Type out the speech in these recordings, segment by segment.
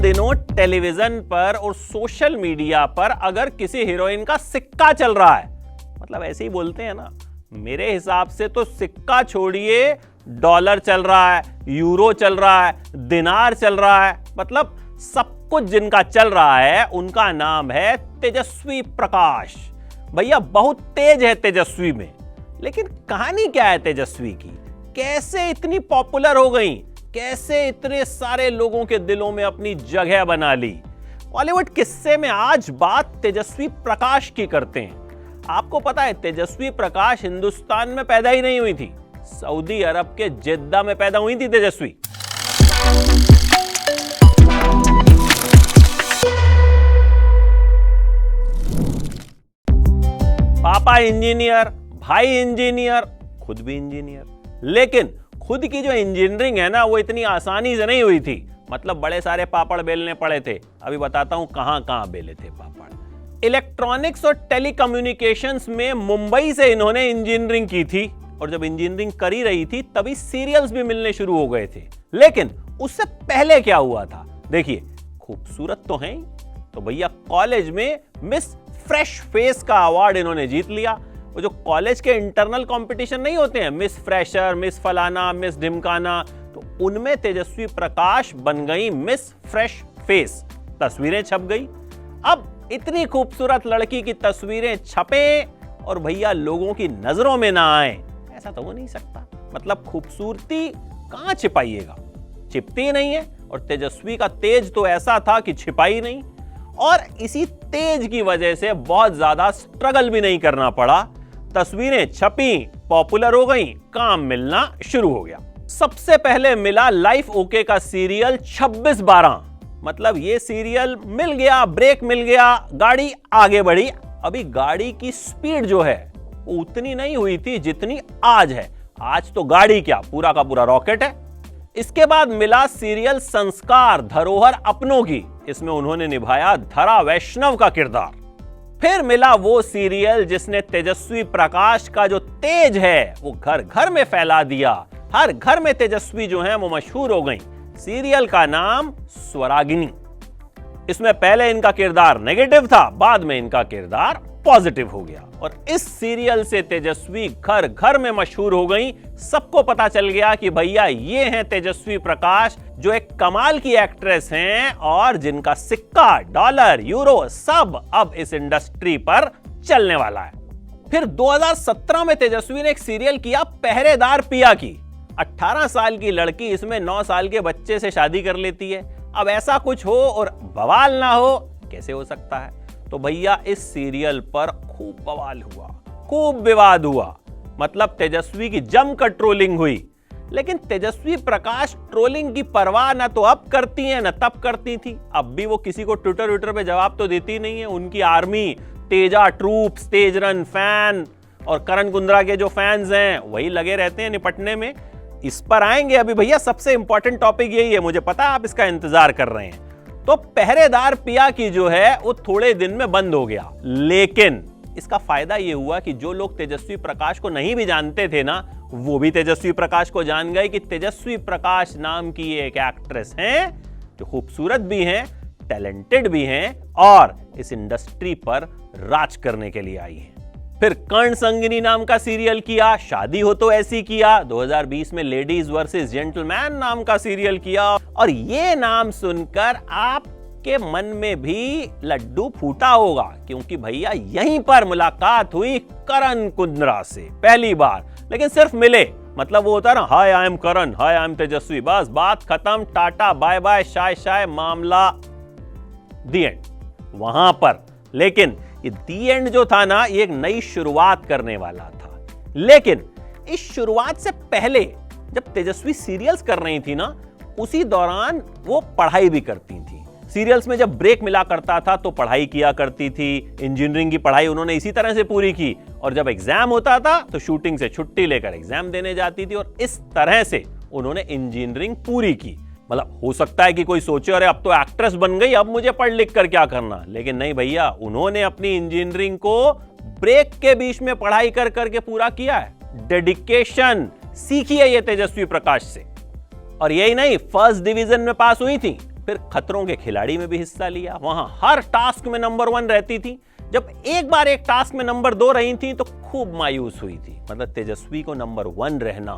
दिनों टेलीविजन पर और सोशल मीडिया पर अगर किसी हीरोइन का सिक्का चल रहा है, मतलब ऐसे ही बोलते हैं ना, मेरे हिसाब से तो सिक्का छोड़िए, डॉलर चल रहा है, यूरो चल रहा है, दिनार चल रहा है, मतलब सब कुछ जिनका चल रहा है उनका नाम है तेजस्वी प्रकाश। भैया बहुत तेज है तेजस्वी में, लेकिन कहानी क्या है तेजस्वी की? कैसे इतनी पॉपुलर हो गई, कैसे इतने सारे लोगों के दिलों में अपनी जगह बना ली? बॉलीवुड किस्से में आज बात तेजस्वी प्रकाश की करते हैं। आपको पता है तेजस्वी प्रकाश हिंदुस्तान में पैदा ही नहीं हुई थी, सऊदी अरब के जिद्दा में पैदा हुई थी तेजस्वी। पापा इंजीनियर, भाई इंजीनियर, खुद भी इंजीनियर, लेकिन खुद की जो इंजीनियरिंग है ना वो इतनी आसानी से नहीं हुई थी। मतलब बड़े सारे पापड़ बेलने पड़े थे। अभी बताता हूं कहां कहां बेले थे पापड़। इलेक्ट्रॉनिक्स और टेलीकम्युनिकेशंस में मुंबई से इन्होंने इंजीनियरिंग की थी, और जब इंजीनियरिंग कर ही रही थी तभी सीरियल्स भी मिलने शुरू हो गए थे। लेकिन उससे पहले क्या हुआ था देखिए, खूबसूरत तो हैं, तो भैया कॉलेज में मिस फ्रेश फेस का अवार्ड इन्होंने जीत लिया। वो जो कॉलेज के इंटरनल कंपटीशन नहीं होते हैं, मिस फ्रेशर, मिस फलाना, मिस ढिमकाना, तो उनमें तेजस्वी प्रकाश बन गई मिस फ्रेश फेस। तस्वीरें छप गई। अब इतनी खूबसूरत लड़की की तस्वीरें छपे और भैया लोगों की नजरों में ना आए, ऐसा तो हो नहीं सकता। मतलब खूबसूरती कहां छिपाइएगा, छिपती नहीं है। और तेजस्वी का तेज तो ऐसा था कि छिपाई नहीं, और इसी तेज की वजह से बहुत ज्यादा स्ट्रगल भी नहीं करना पड़ा। तस्वीरें छपी, पॉपुलर हो गई, काम मिलना शुरू हो गया। सबसे पहले मिला लाइफ ओके का सीरियल 26/12। मतलब ये सीरियल मिल गया, ब्रेक मिल गया, गाड़ी आगे बढ़ी। अभी गाड़ी की स्पीड जो है वो उतनी नहीं हुई थी जितनी आज है। आज तो गाड़ी क्या, पूरा का पूरा रॉकेट है। इसके बाद मिला सीरियल संस्कार, धरोहर अपनों की। इसमें उन्होंने निभाया धरा वैष्णव का किरदार। फिर मिला वो सीरियल जिसने तेजस्वी प्रकाश का जो तेज है वो घर घर में फैला दिया। हर घर में तेजस्वी जो है वो मशहूर हो गई। सीरियल का नाम स्वरागिनी। इसमें पहले इनका किरदार नेगेटिव था, बाद में इनका किरदार पॉजिटिव हो गया, और इस सीरियल से तेजस्वी घर घर में मशहूर हो गई। सबको पता चल गया कि भैया ये हैं तेजस्वी प्रकाश, जो एक कमाल की एक्ट्रेस हैं और जिनका सिक्का, डॉलर, यूरो सब अब इस इंडस्ट्री पर चलने वाला है। फिर 2017 में तेजस्वी ने एक सीरियल किया पहरेदार पिया की। 18 साल की लड़की इसमें 9 साल के बच्चे से शादी कर लेती है। अब ऐसा कुछ हो और बवाल ना हो, कैसे हो सकता है? तो भैया इस सीरियल पर खूब बवाल हुआ, खूब विवाद हुआ। मतलब तेजस्वी की जमकर ट्रोलिंग हुई। लेकिन तेजस्वी प्रकाश ट्रोलिंग की परवाह ना तो अब करती हैं ना तब करती थी। अब भी वो किसी को ट्विटर पे जवाब तो देती नहीं है। उनकी आर्मी, तेजा ट्रूप्स, तेजरन फैन और करण कुंद्रा के जो फैंस हैं वही लगे रहते हैं निपटने में। इस पर आएंगे अभी भैया। सबसे इंपॉर्टेंट टॉपिक यही है, मुझे पता है आप इसका इंतजार कर रहे हैं। तो पहरेदार पिया की जो है वो थोड़े दिन में बंद हो गया, लेकिन इसका फायदा ये हुआ कि जो लोग तेजस्वी प्रकाश को नहीं भी जानते थे ना, वो भी तेजस्वी प्रकाश को जान गए कि तेजस्वी प्रकाश नाम की एक एक्ट्रेस हैं जो खूबसूरत भी हैं, टैलेंटेड भी हैं और इस इंडस्ट्री पर राज करने के लिए आई हैं। फिर कर्ण संगिनी नाम का सीरियल किया, शादी हो तो ऐसी किया। 2020 में लेडीज वर्सेस जेंटलमैन नाम का सीरियल किया, और ये नाम सुनकर आपके मन में भी लड्डू फूटा होगा, क्योंकि भैया यहीं पर मुलाकात हुई करण कुंद्रा से पहली बार। लेकिन सिर्फ मिले, मतलब वो होता है ना, हाय I am Karan, hi I am तेजस्वी, बस बात खत्म, टाटा बाय बाय, शाय शाय, मामला दी एंड वहां पर। लेकिन ये दी एंड जो था ना, ये एक नई शुरुआत करने वाला था। लेकिन इस शुरुआत से पहले जब तेजस्वी सीरियल्स कर रही थी ना, उसी दौरान वो पढ़ाई भी करती थी। सीरियल्स में जब ब्रेक मिला करता था तो पढ़ाई किया करती थी। इंजीनियरिंग की पढ़ाई उन्होंने इसी तरह से पूरी की, और जब एग्जाम होता था तो शूटिंग से छुट्टी लेकर एग्जाम देने जाती थी, और इस तरह से उन्होंने इंजीनियरिंग पूरी की। मतलब हो सकता है कि कोई सोचे अरे अब तो एक्ट्रेस बन गई, अब मुझे पढ़ लिख कर क्या करना, लेकिन नहीं भैया, उन्होंने अपनी इंजीनियरिंग को ब्रेक के बीच में पढ़ाई कर करके पूरा किया है। डेडिकेशन सीखी है ये तेजस्वी प्रकाश से। और यही नहीं, फर्स्ट डिवीजन में पास हुई थी, फिर खतरों के खिलाड़ी में भी हिस्सा लिया, वहां हर टास्क में नंबर 1 रहती थी। जब एक बार एक टास्क में नंबर 2 रही थी तो खूब मायूस हुई थी। मतलब तेजस्वी को नंबर 1 रहना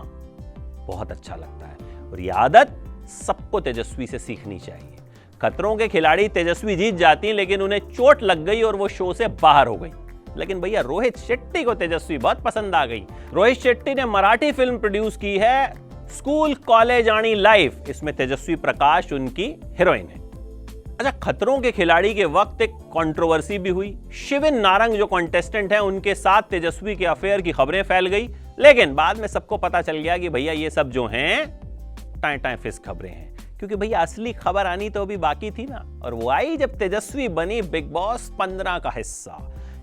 बहुत अच्छा लगता है और यह आदत सबको तेजस्वी से सीखनी चाहिए। खतरों के खिलाड़ी तेजस्वी जीत जाती, लेकिन उन्हें चोट लग गई और वो शो से बाहर हो गई। लेकिन भैया रोहित शेट्टी को तेजस्वी बहुत पसंद आ गई। रोहित शेट्टी ने मराठी फिल्म प्रोड्यूस की है स्कूल कॉलेज आणि लाइफ, इसमें तेजस्वी प्रकाश उनकी हीरोइन है। अच्छा, खतरों के खिलाड़ी के वक्त एक कंट्रोवर्सी भी हुई। शिविन नारंग जो कॉन्टेस्टेंट हैं, उनके साथ तेजस्वी के अफेयर की खबरें फैल गई, लेकिन बाद में सबको पता चल गया कि भैया ये सब जो हैं टाइम फिस खबरें हैं, क्योंकि भैया असली खबर आनी तो अभी बाकी थी ना। और वो आई जब तेजस्वी बनी बिग बॉस 15 का हिस्सा।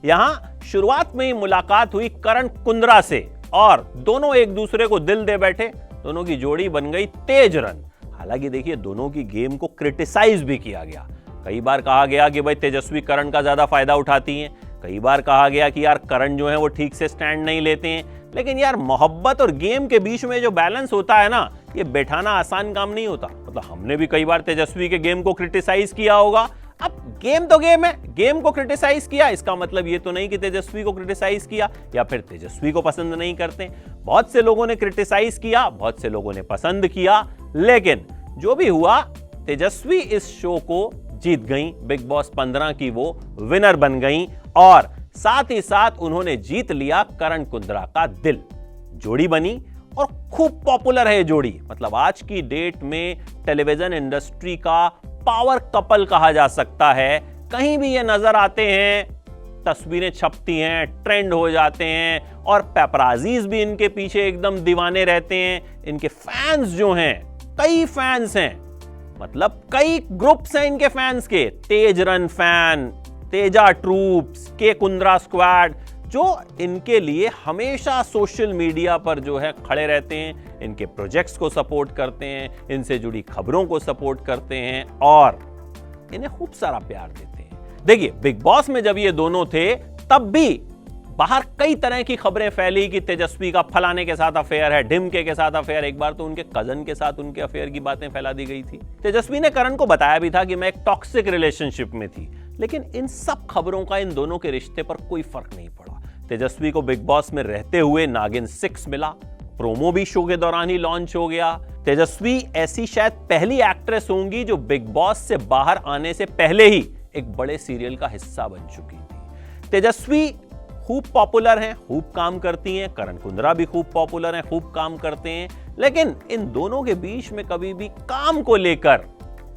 यहां शुरुआत में ही मुलाकात हुई करण कुंद्रा से और दोनों एक दूसरे को दिल दे बैठे। दोनों की जोड़ी बन गई तेज रन। हालांकि देखिए, दोनों की गेम को क्रिटिसाइज भी किया गया। कई बार कहा गया कि भाई तेजस्वी करण का ज्यादा फायदा उठाती हैं, कई बार कहा गया कि यार करण जो है वो ठीक से स्टैंड नहीं लेते हैं। लेकिन यार मोहब्बत और गेम के बीच में जो बैलेंस होता है ना, ये बैठाना आसान काम नहीं होता। मतलब हमने भी कई बार तेजस्वी के गेम को क्रिटिसाइज किया होगा। अब गेम तो गेम है, गेम को क्रिटिसाइज किया इसका मतलब ये तो नहीं कि तेजस्वी को क्रिटिसाइज किया या फिर तेजस्वी को पसंद नहीं करते। बहुत से लोगों ने क्रिटिसाइज किया, बहुत से लोगों ने पसंद किया, लेकिन जो भी हुआ तेजस्वी इस शो को जीत गई। बिग बॉस 15 की वो विनर बन गई और साथ ही साथ उन्होंने जीत लिया करण कुंद्रा का दिल। जोड़ी बनी और खूब पॉपुलर है जोड़ी। मतलब आज की डेट में टेलीविजन इंडस्ट्री का पावर कपल कहा जा सकता है। कहीं भी ये नजर आते हैं, तस्वीरें छपती हैं, ट्रेंड हो जाते हैं और पेपराजीज भी इनके पीछे एकदम दीवाने रहते हैं। इनके फैंस जो हैं, कई फैंस हैं, मतलब कई ग्रुप्स हैं इनके फैंस के। तेज रन फैन, तेजा ट्रूप्स, के कुंद्रा स्क्वाड, जो इनके लिए हमेशा सोशल मीडिया पर जो है खड़े रहते हैं, इनके प्रोजेक्ट्स को सपोर्ट करते हैं, इनसे जुड़ी खबरों को सपोर्ट करते हैं और इन्हें खूब सारा प्यार देते हैं। देखिए, बिग बॉस में जब ये दोनों थे तब भी बाहर कई तरह की खबरें फैली कि तेजस्वी का फलाने के साथ अफेयर है, ढिमके के साथ अफेयर। एक बार तो उनके कजन के साथ उनके अफेयर की बातें फैला दी गई थी। तेजस्वी ने करण को बताया भी था कि मैं एक टॉक्सिक रिलेशनशिप में थी, लेकिन इन सब खबरों का इन दोनों के रिश्ते पर कोई फर्क नहीं पड़ा। तेजस्वी को बिग बॉस में रहते हुए नागिन 6 मिला, प्रोमो भी शो के दौरान ही लॉन्च हो गया। तेजस्वी ऐसी शायद पहली एक्ट्रेस होंगी जो बिग बॉस से बाहर आने से पहले ही एक बड़े सीरियल का हिस्सा बन चुकी थी। तेजस्वी खूब पॉपुलर हैं, खूब काम करती हैं। करण कुंद्रा भी खूब पॉपुलर हैं, खूब काम करते हैं। लेकिन इन दोनों के बीच में कभी भी काम को लेकर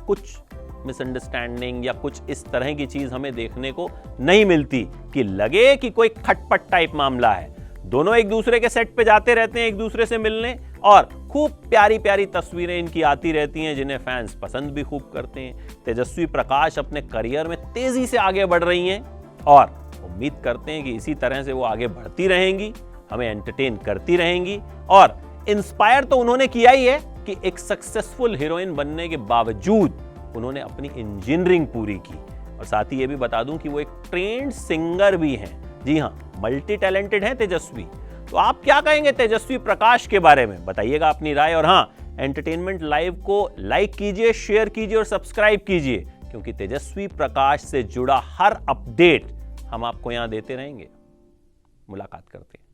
कुछ मिसअंडरस्टैंडिंग या कुछ इस तरह की चीज हमें देखने को नहीं मिलती कि लगे कि कोई खटपट टाइप मामला है। दोनों एक दूसरे के सेट पे जाते रहते हैं एक दूसरे से मिलने और खूब प्यारी प्यारी तस्वीरें इनकी आती रहती हैं, जिन्हें फैंस पसंद भी खूब करते हैं। तेजस्वी प्रकाश अपने करियर में तेजी से आगे बढ़ रही हैं और उम्मीद करते हैं कि इसी तरह से वो आगे बढ़ती रहेंगी, हमें एंटरटेन करती रहेंगी। और इंस्पायर तो उन्होंने किया ही है कि एक सक्सेसफुल हीरोइन बनने के बावजूद उन्होंने अपनी इंजीनियरिंग पूरी की। और साथ ही ये भी बता दूं कि वो एक ट्रेंड सिंगर भी हैं। जी हाँ, मल्टी टैलेंटेड हैं तेजस्वी। तो आप क्या कहेंगे तेजस्वी प्रकाश के बारे में? बताइएगा अपनी राय। और हाँ, एंटरटेनमेंट लाइव को लाइक कीजिए, शेयर कीजिए और सब्सक्राइब कीजिए, क्योंकि तेजस्वी प्रकाश से जुड़ा हर अपडेट हम आपको यहां देते रहेंगे। मुलाकात करते हैं।